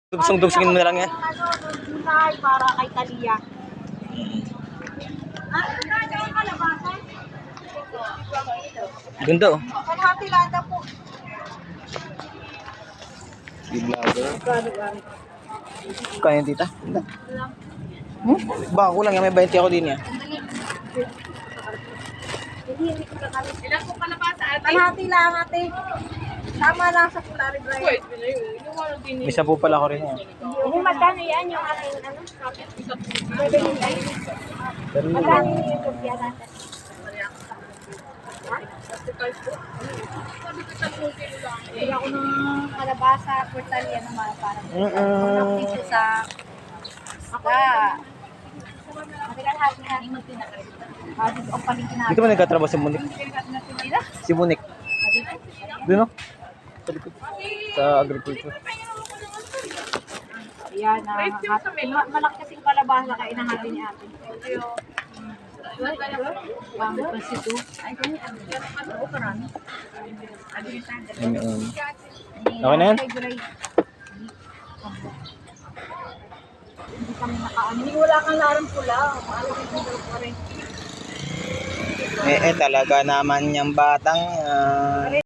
Dugsong-dugsongin mo na lang yan. Para kay Talia. Ganda oh. Kalahati lada po. Vlogger. Kaya tita? Ganda. Baka kulang yan, may 20 ako din yan. Ilan po kalabasa? Kalahati lang ate. Tama lang sa Kulari Brian. May 10 pala ako rin yan. Yung magkano yan? Yung aking ano? Pero Magkano yung YouTube yan natin? Bili ako ng kalabasa, portal yan naman parang piso sa kalahati o paligid na. dito ba nagkatrabaho si Munik? Si Munik. Doon no? Sa likod. Sa agriculture. Yan, malaki kasing kalabasa kaya inahati ni ate. Okay na yan? Hindi kami nakaano. Hindi wala kang larang pula. Maalam ko pa rin. Talaga naman yung batang